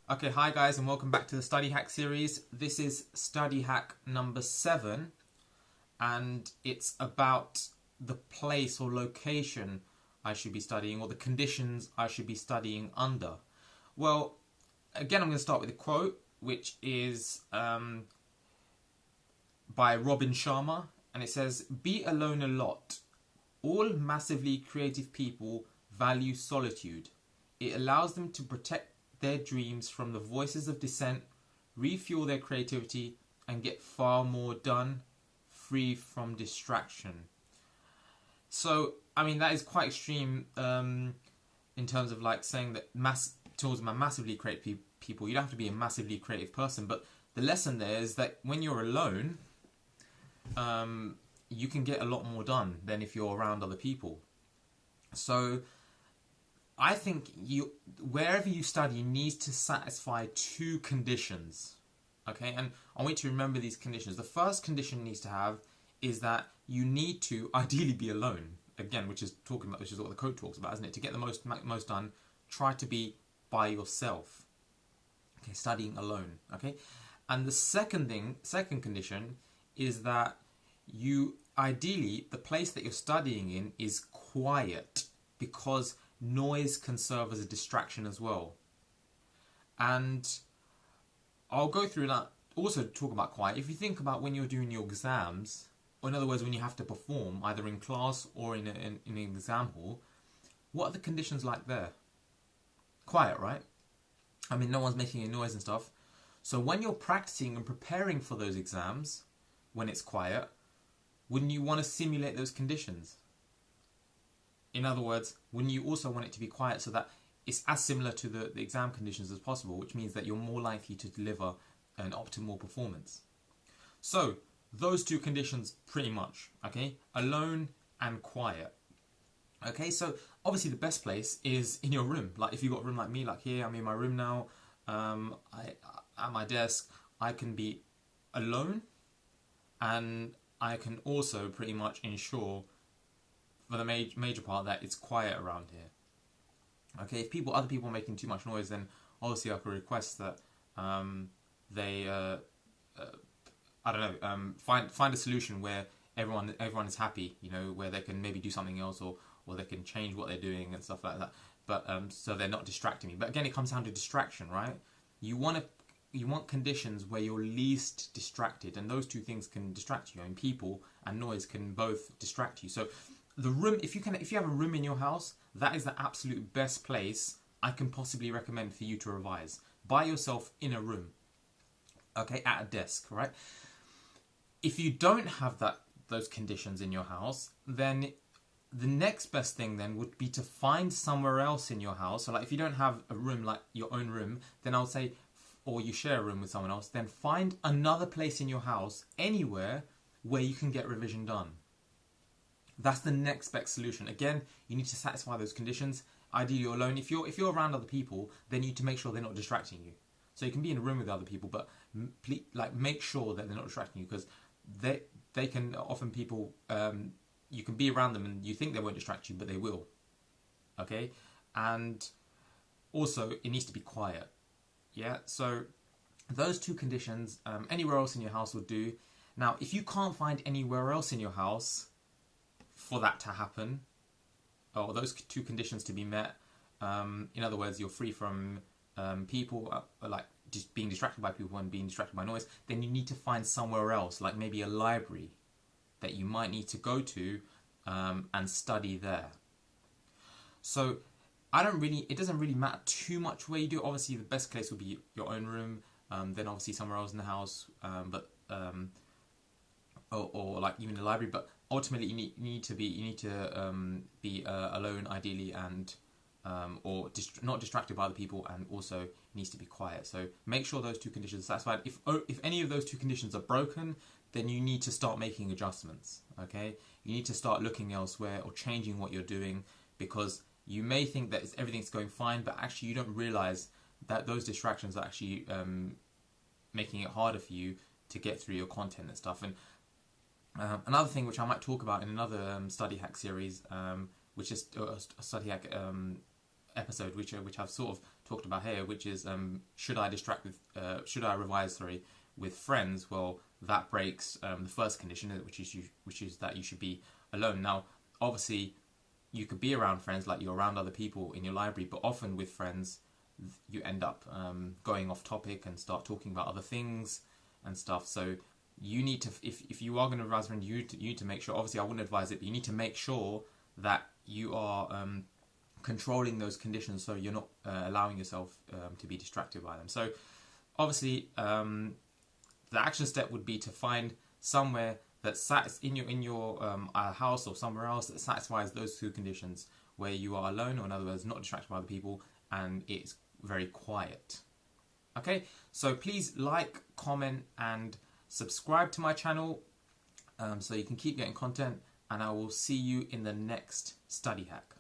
Okay, hi guys, and welcome back to the study hack series. This is study hack number 7, and it's about the place or location I should be studying, or the conditions I should be studying under. Well, again, I'm going to start with a quote, which is by Robin Sharma, and it says, "Be alone a lot. All massively creative people value solitude. It allows them to protect their dreams from the voices of dissent, refuel their creativity, and get far more done, free from distraction." So, I mean, that is quite extreme in terms of like saying that towards massively creative people, you don't have to be a massively creative person, but the lesson there is that when you're alone, you can get a lot more done than if you're around other people. So I think wherever you study needs to satisfy two conditions. Okay, and I want you to remember these conditions. The first condition needs to have is that you need to ideally be alone. Again, which is what the quote talks about, isn't it? To get the most done, try to be by yourself. Okay, studying alone. Okay, and the second condition is that ideally the place that you're studying in is quiet, because noise can serve as a distraction as well. And I'll go through that, also talk about quiet. If you think about when you're doing your exams, or in other words, when you have to perform either in class or in an exam hall, what are the conditions like there? Quiet, right? I mean, no one's making any noise and stuff. So when you're practicing and preparing for those exams, when it's quiet, wouldn't you want to simulate those conditions? In other words, wouldn't you also want it to be quiet so that it's as similar to the exam conditions as possible, which means that you're more likely to deliver an optimal performance? So, those two conditions pretty much, okay? Alone and quiet. Okay, so obviously the best place is in your room. Like if you've got a room like me, like here, I'm in my room now, at my desk, I can be alone, and I can also pretty much ensure for the major part that it's quiet around here. Okay, if other people are making too much noise, then obviously I could request that they I don't know, find a solution where everyone is happy, you know, where they can maybe do something else, or they can change what they're doing and stuff like that. But so they're not distracting me. But again, it comes down to distraction, right? You want conditions where you're least distracted, and those two things can distract you. I mean, people and noise can both distract you. So the room, if you have a room in your house, that is the absolute best place I can possibly recommend for you to revise. By yourself in a room, okay, at a desk, right? If you don't have those conditions in your house, then the next best thing then would be to find somewhere else in your house. So like if you don't have a room, like your own room, then I would say, or you share a room with someone else, then find another place in your house, anywhere where you can get revision done. That's the next best solution. Again, you need to satisfy those conditions. Ideally, you're alone. If you're around other people, then you need to make sure they're not distracting you. So you can be in a room with other people, but make sure that they're not distracting you, because they can often people. You can be around them and you think they won't distract you, but they will. Okay, and also it needs to be quiet. Yeah. So those two conditions, anywhere else in your house would do. Now, if you can't find anywhere else in your house for that to happen, or those two conditions to be met, in other words, you're free from people, like just being distracted by people and being distracted by noise, then you need to find somewhere else, like maybe a library that you might need to go to and study there. So it doesn't really matter too much where you do it. Obviously, the best place would be your own room, then obviously somewhere else in the house, or like even the library. But ultimately, you need to be alone, ideally, and or not distracted by other people, and also it needs to be quiet. So make sure those two conditions are satisfied. If any of those two conditions are broken, then you need to start making adjustments. Okay, you need to start looking elsewhere or changing what you're doing, because you may think that everything's going fine, but actually you don't realize that those distractions are actually making it harder for you to get through your content and stuff. And another thing which I might talk about in another study hack series, which is a study hack episode, which I've sort of talked about here, which is should I revise with friends? Well, that breaks the first condition, which is that you should be alone. Now, obviously, you could be around friends, like you're around other people in your library, but often with friends, you end up going off topic and start talking about other things and stuff. So you need to, if you are going to revise, you need to make sure. Obviously, I wouldn't advise it, but you need to make sure that you are controlling those conditions, so you're not allowing yourself to be distracted by them. So obviously, the action step would be to find somewhere that's in your house or somewhere else that satisfies those two conditions, where you are alone, or in other words, not distracted by other people, and it's very quiet. Okay, so please like, comment, and subscribe to my channel so you can keep getting content, and I will see you in the next study hack.